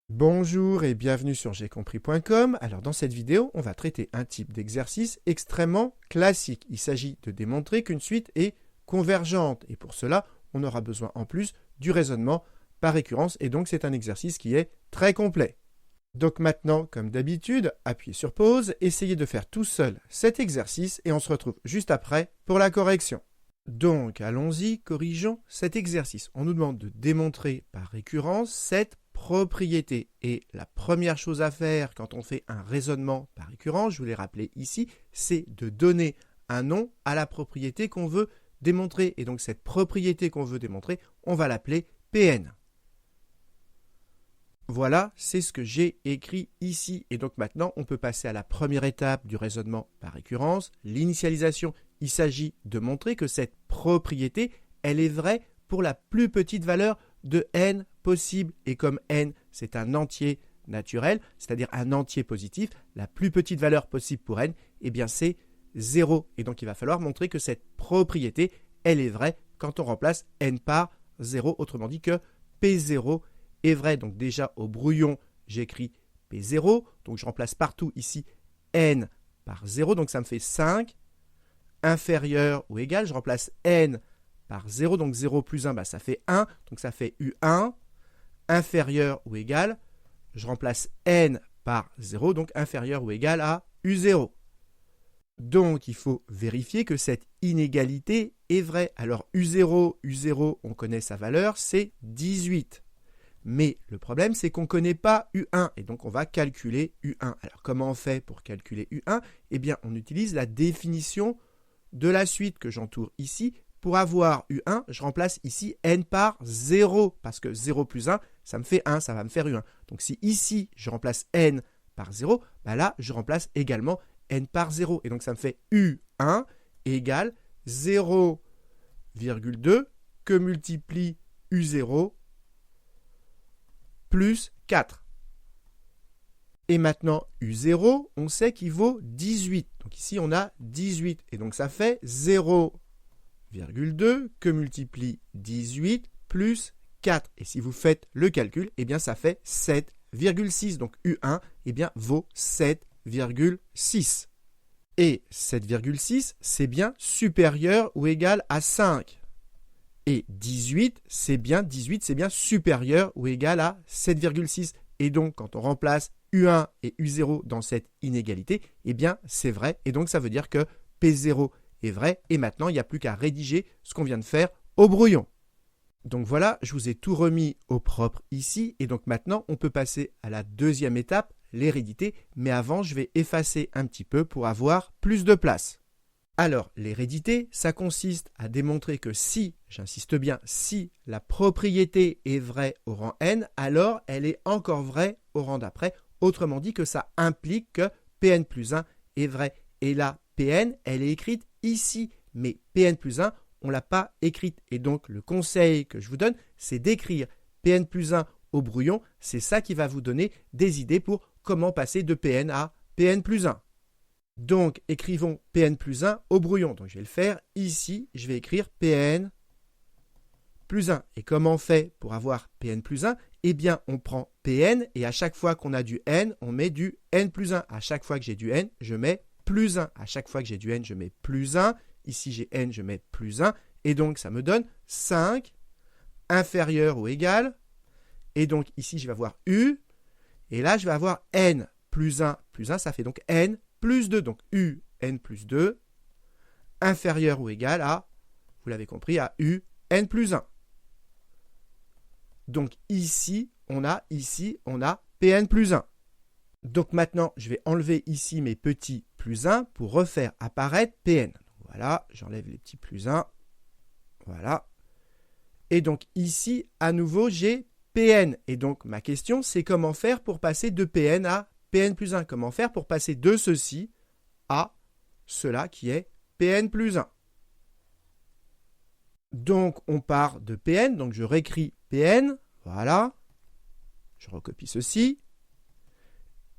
Bonjour et bienvenue sur gcompris.com. Alors dans cette vidéo, on va traiter un type d'exercice extrêmement classique. Il s'agit de démontrer qu'une suite est convergente et pour cela, on aura besoin en plus du raisonnement par récurrence et donc c'est un exercice qui est très complet. Donc maintenant, comme d'habitude, appuyez sur pause, essayez de faire tout seul cet exercice et on se retrouve juste après pour la correction. Donc allons-y, corrigeons cet exercice. On nous demande de démontrer par récurrence cette propriété. Et la première chose à faire quand on fait un raisonnement par récurrence, je vous l'ai rappelé ici, c'est de donner un nom à la propriété qu'on veut démontrer. Et donc cette propriété qu'on veut démontrer, on va l'appeler Pn. Voilà, c'est ce que j'ai écrit ici. Et donc maintenant, on peut passer à la première étape du raisonnement par récurrence, l'initialisation. Il s'agit de montrer que cette propriété, elle est vraie pour la plus petite valeur de n possible. Et comme n, c'est un entier naturel, c'est-à-dire un entier positif, la plus petite valeur possible pour n, eh bien c'est 0. Et donc il va falloir montrer que cette propriété, elle est vraie quand on remplace n par 0, autrement dit que P0 est vrai. Donc déjà au brouillon, j'écris P0, donc je remplace partout ici n par 0, donc ça me fait 5, inférieur ou égal, je remplace n par 0, donc 0 plus 1, ça fait 1, donc ça fait U1, inférieur ou égal, je remplace n par 0, donc inférieur ou égal à U0. Donc il faut vérifier que cette inégalité est vraie. Alors U0, on connaît sa valeur, c'est 18. Mais le problème, c'est qu'on ne connaît pas U1, et donc on va calculer U1. Alors comment on fait pour calculer U1 ? Eh bien, on utilise la définition de la suite que j'entoure ici. Pour avoir U1, je remplace ici n par 0, parce que 0 plus 1, ça me fait 1, ça va me faire U1. Donc si ici, je remplace n par 0, là, je remplace également n par 0. Et donc ça me fait U1 égale 0,2 que multiplie U0 plus 4. Et maintenant, U0, on sait qu'il vaut 18. Donc ici, on a 18. Et donc ça fait 0,2 que multiplie 18 plus 4. Et si vous faites le calcul, eh bien ça fait 7,6. Donc U1 vaut 7,6. Et 7,6, c'est bien supérieur ou égal à 5. Et 18, c'est bien supérieur ou égal à 7,6. Et donc, quand on remplace U1 et U0 dans cette inégalité, eh bien, c'est vrai. Et donc, ça veut dire que P0 est vrai. Et maintenant, il n'y a plus qu'à rédiger ce qu'on vient de faire au brouillon. Donc voilà, je vous ai tout remis au propre ici. Et donc maintenant, on peut passer à la deuxième étape, l'hérédité. Mais avant, je vais effacer un petit peu pour avoir plus de place. Alors, l'hérédité, ça consiste à démontrer que si, j'insiste bien, si la propriété est vraie au rang n, alors elle est encore vraie au rang d'après. Autrement dit que ça implique que Pn plus 1 est vrai. Et là, Pn, elle est écrite ici, mais Pn plus 1, on ne l'a pas écrite. Et donc, le conseil que je vous donne, c'est d'écrire Pn plus 1 au brouillon. C'est ça qui va vous donner des idées pour comment passer de Pn à Pn plus 1. Donc, écrivons Pn plus 1 au brouillon. Donc, je vais le faire ici. Je vais écrire Pn plus 1. Et comment on fait pour avoir Pn plus 1 ? Eh bien, on prend Pn et à chaque fois qu'on a du n, on met du n plus 1. À chaque fois que j'ai du n, je mets plus 1. À chaque fois que j'ai du n, je mets plus 1. Ici, j'ai n, je mets plus 1. Et donc, ça me donne 5 inférieur ou égal. Et donc, ici, je vais avoir U. Et là, je vais avoir n plus 1 plus 1. Ça fait donc n plus 2, donc U, n plus 2, inférieur ou égal à, vous l'avez compris, à U, n plus 1. Donc ici, on a Pn plus 1. Donc maintenant, je vais enlever ici mes petits plus 1 pour refaire apparaître Pn. Voilà, j'enlève les petits plus 1. Voilà. Et donc ici, à nouveau, j'ai Pn. Et donc ma question, c'est comment faire pour passer de Pn à Pn plus 1. Comment faire pour passer de ceci à cela qui est Pn plus 1. Donc, on part de Pn. Donc, je réécris Pn. Voilà. Je recopie ceci.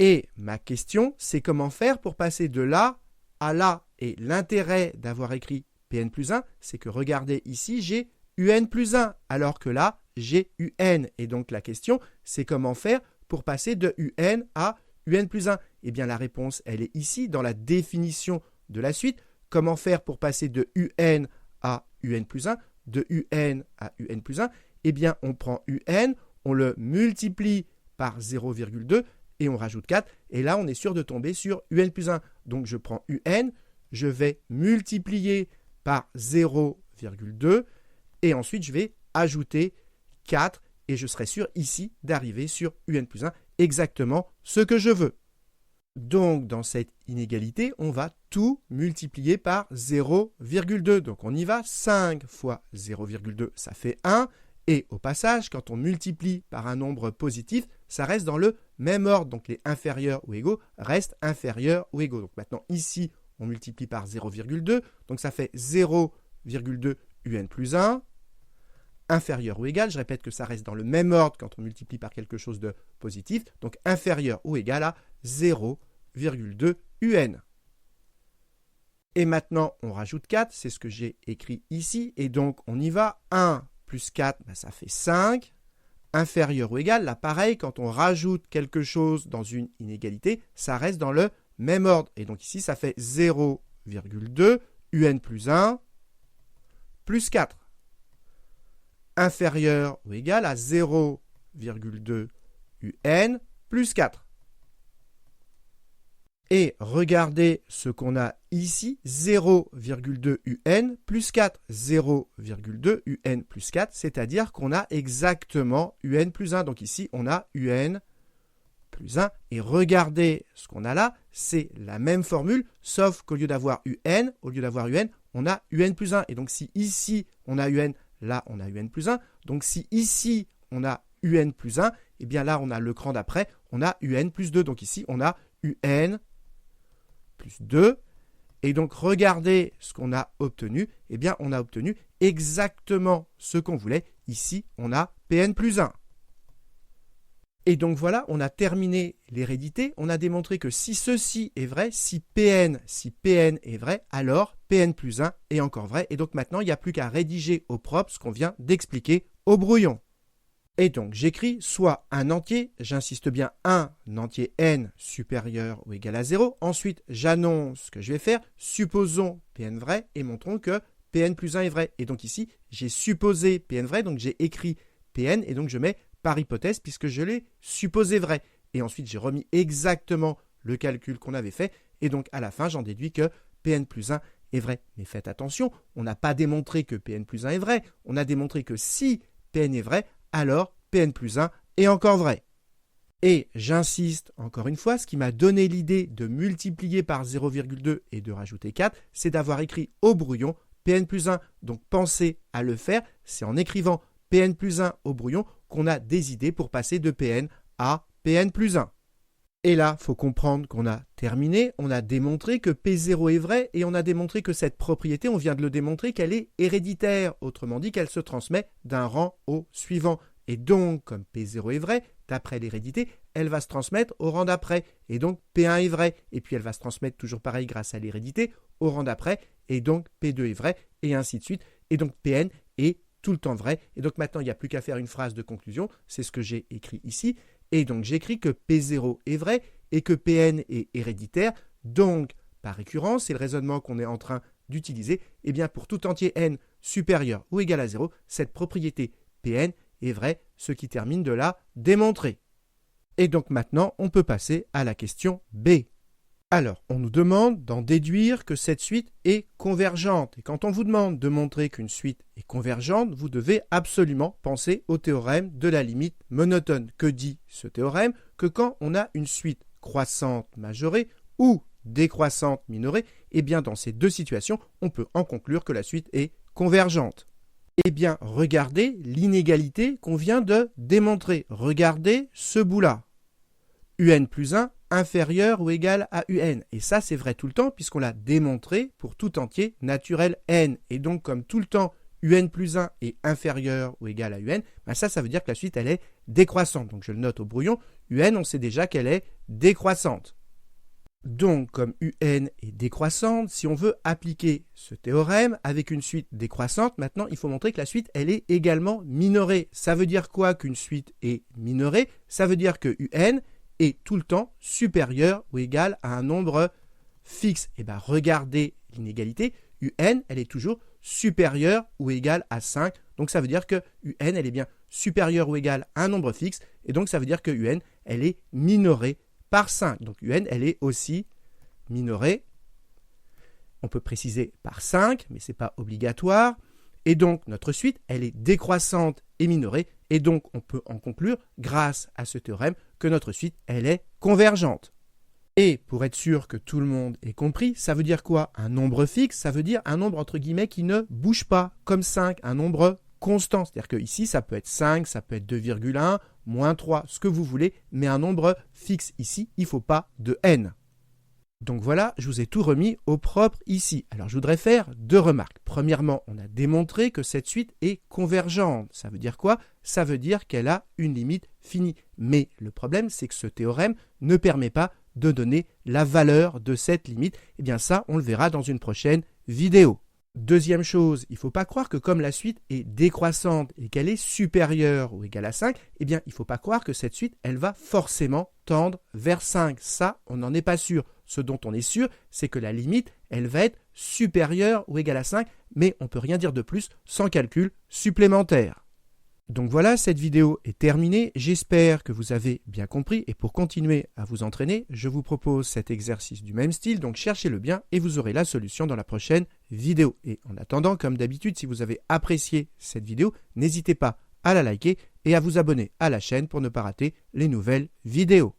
Et ma question, c'est comment faire pour passer de là à là. Et l'intérêt d'avoir écrit Pn plus 1, c'est que regardez ici, j'ai Un plus 1, alors que là, j'ai Un. Et donc, la question, c'est comment faire pour passer de un à un plus 1? Eh bien, la réponse, elle est ici, dans la définition de la suite. Comment faire pour passer de un à un plus 1, de un à un plus 1? Eh bien, on prend un, on le multiplie par 0,2 et on rajoute 4. Et là, on est sûr de tomber sur un plus 1. Donc, je prends un, je vais multiplier par 0,2 et ensuite, je vais ajouter 4 et je serai sûr ici d'arriver sur un plus 1, exactement ce que je veux. Donc, dans cette inégalité, on va tout multiplier par 0,2. Donc, on y va. 5 fois 0,2, ça fait 1. Et au passage, quand on multiplie par un nombre positif, ça reste dans le même ordre. Donc, les inférieurs ou égaux restent inférieurs ou égaux. Donc, maintenant, ici, on multiplie par 0,2. Donc, ça fait 0,2 un plus 1. Inférieur ou égal, je répète que ça reste dans le même ordre quand on multiplie par quelque chose de positif. Donc, inférieur ou égal à 0,2 un. Et maintenant, on rajoute 4, c'est ce que j'ai écrit ici. Et donc, on y va. 1 plus 4, ça fait 5. Inférieur ou égal, là pareil, quand on rajoute quelque chose dans une inégalité, ça reste dans le même ordre. Et donc ici, ça fait 0,2 un plus 1 plus 4. Inférieur ou égal à 0,2 un plus 4. Et regardez ce qu'on a ici, 0,2 un plus 4, 0,2 un plus 4, c'est-à-dire qu'on a exactement un plus 1. Donc ici, on a un plus 1. Et regardez ce qu'on a là, c'est la même formule, sauf qu'au lieu d'avoir un, on a un plus 1. Et donc si ici, on a un, là, on a un plus 1. Donc si ici, on a un plus 1, et bien là, on a le cran d'après, on a un plus 2. Donc ici, on a un plus 2. Et donc, regardez ce qu'on a obtenu. Eh bien, on a obtenu exactement ce qu'on voulait. Ici, on a Pn plus 1. Et donc, voilà, on a terminé l'hérédité. On a démontré que si ceci est vrai, si Pn est vrai, alors Pn plus 1 est encore vrai. Et donc, maintenant, il n'y a plus qu'à rédiger au propre ce qu'on vient d'expliquer au brouillon. Et donc, j'écris soit un entier, j'insiste bien un entier n supérieur ou égal à 0. Ensuite, j'annonce ce que je vais faire. Supposons Pn vrai et montrons que Pn plus 1 est vrai. Et donc ici, j'ai supposé Pn vrai, donc j'ai écrit Pn et donc je mets par hypothèse puisque je l'ai supposé vrai. Et ensuite, j'ai remis exactement le calcul qu'on avait fait. Et donc, à la fin, j'en déduis que Pn plus 1 est vrai. Mais faites attention, on n'a pas démontré que Pn plus 1 est vrai. On a démontré que si Pn est vrai, alors Pn plus 1 est encore vrai. Et j'insiste encore une fois, ce qui m'a donné l'idée de multiplier par 0,2 et de rajouter 4, c'est d'avoir écrit au brouillon Pn plus 1. Donc pensez à le faire, c'est en écrivant Pn plus 1 au brouillon qu'on a des idées pour passer de Pn à Pn plus 1. Et là, il faut comprendre qu'on a terminé, on a démontré que P0 est vrai et on a démontré que cette propriété, on vient de le démontrer qu'elle est héréditaire, autrement dit qu'elle se transmet d'un rang au suivant. Et donc, comme P0 est vrai, d'après l'hérédité, elle va se transmettre au rang d'après. Et donc, P1 est vrai. Et puis, elle va se transmettre toujours pareil grâce à l'hérédité au rang d'après. Et donc, P2 est vrai, et ainsi de suite. Et donc, Pn est tout le temps vrai. Et donc, maintenant, il n'y a plus qu'à faire une phrase de conclusion. C'est ce que j'ai écrit ici. Et donc, j'écris que P0 est vrai et que Pn est héréditaire. Donc, par récurrence, c'est le raisonnement qu'on est en train d'utiliser. Eh bien, pour tout entier n supérieur ou égal à 0, cette propriété Pn est vrai, ce qui termine de la démontrer. Et donc maintenant, on peut passer à la question B. Alors, on nous demande d'en déduire que cette suite est convergente. Et quand on vous demande de montrer qu'une suite est convergente, vous devez absolument penser au théorème de la limite monotone. Que dit ce théorème? Que quand on a une suite croissante majorée ou décroissante minorée, eh bien dans ces deux situations, on peut en conclure que la suite est convergente. Eh bien, regardez l'inégalité qu'on vient de démontrer. Regardez ce bout-là. Un plus 1 inférieur ou égal à un. Et ça, c'est vrai tout le temps puisqu'on l'a démontré pour tout entier naturel n. Et donc, comme tout le temps, un plus 1 est inférieur ou égal à un, ben ça veut dire que la suite, elle est décroissante. Donc, je le note au brouillon. Un, on sait déjà qu'elle est décroissante. Donc, comme UN est décroissante, si on veut appliquer ce théorème avec une suite décroissante, maintenant, il faut montrer que la suite, elle est également minorée. Ça veut dire quoi qu'une suite est minorée? Ça veut dire que UN est tout le temps supérieur ou égal à un nombre fixe. Et bien, regardez l'inégalité. UN, elle est toujours supérieure ou égale à 5. Donc, ça veut dire que UN, elle est bien supérieure ou égale à un nombre fixe. Et donc, ça veut dire que UN, elle est minorée par 5. Donc UN, elle est aussi minorée. On peut préciser par 5, mais ce n'est pas obligatoire. Et donc, notre suite, elle est décroissante et minorée. Et donc, on peut en conclure, grâce à ce théorème, que notre suite, elle est convergente. Et pour être sûr que tout le monde ait compris, ça veut dire quoi? Un nombre fixe, ça veut dire un nombre entre guillemets qui ne bouge pas, comme 5, un nombre constant. C'est-à-dire que ici, ça peut être 5, ça peut être 2,1, moins 3, ce que vous voulez, mais un nombre fixe ici, il ne faut pas de n. Donc voilà, je vous ai tout remis au propre ici. Alors je voudrais faire 2 remarques. Premièrement, on a démontré que cette suite est convergente. Ça veut dire quoi? Ça veut dire qu'elle a une limite finie. Mais le problème, c'est que ce théorème ne permet pas de donner la valeur de cette limite. Et bien ça, on le verra dans une prochaine vidéo. Deuxième chose, il ne faut pas croire que comme la suite est décroissante et qu'elle est supérieure ou égale à 5, eh bien, il ne faut pas croire que cette suite, elle va forcément tendre vers 5. Ça, on n'en est pas sûr. Ce dont on est sûr, c'est que la limite, elle va être supérieure ou égale à 5, mais on ne peut rien dire de plus sans calcul supplémentaire. Donc voilà, cette vidéo est terminée. J'espère que vous avez bien compris. Et pour continuer à vous entraîner, je vous propose cet exercice du même style. Donc cherchez-le bien et vous aurez la solution dans la prochaine vidéo. Et en attendant, comme d'habitude, si vous avez apprécié cette vidéo, n'hésitez pas à la liker et à vous abonner à la chaîne pour ne pas rater les nouvelles vidéos.